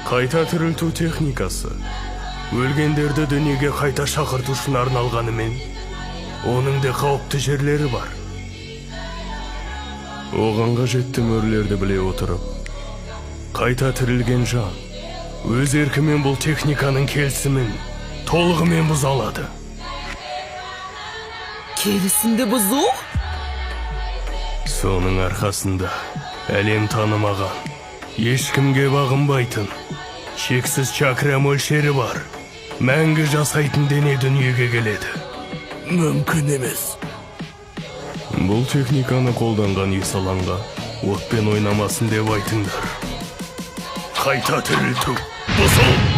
Қайта тірілту техникасы өлгендерді дүниеге қайта шақырту үшін арналғанымен, оның да қауіпті жерлері бар. Оған қажетті мөрлерді біле отырып, қайта тірілген жан өз еркімен бұл техниканың келісімін толығымен бұза алады. Келісімді бұзу? Соның арқасында әлем танымаған, ешкімге бағынбайтын, шексіз чакра мөлшері бар, мәңгі жасайтын дене дүниеге келеді. Мүмкін емес. Бұл техниканы қолданған Исаланға отпен ойнамасын деп айтыңдар. Қайта тірілту бұзыл!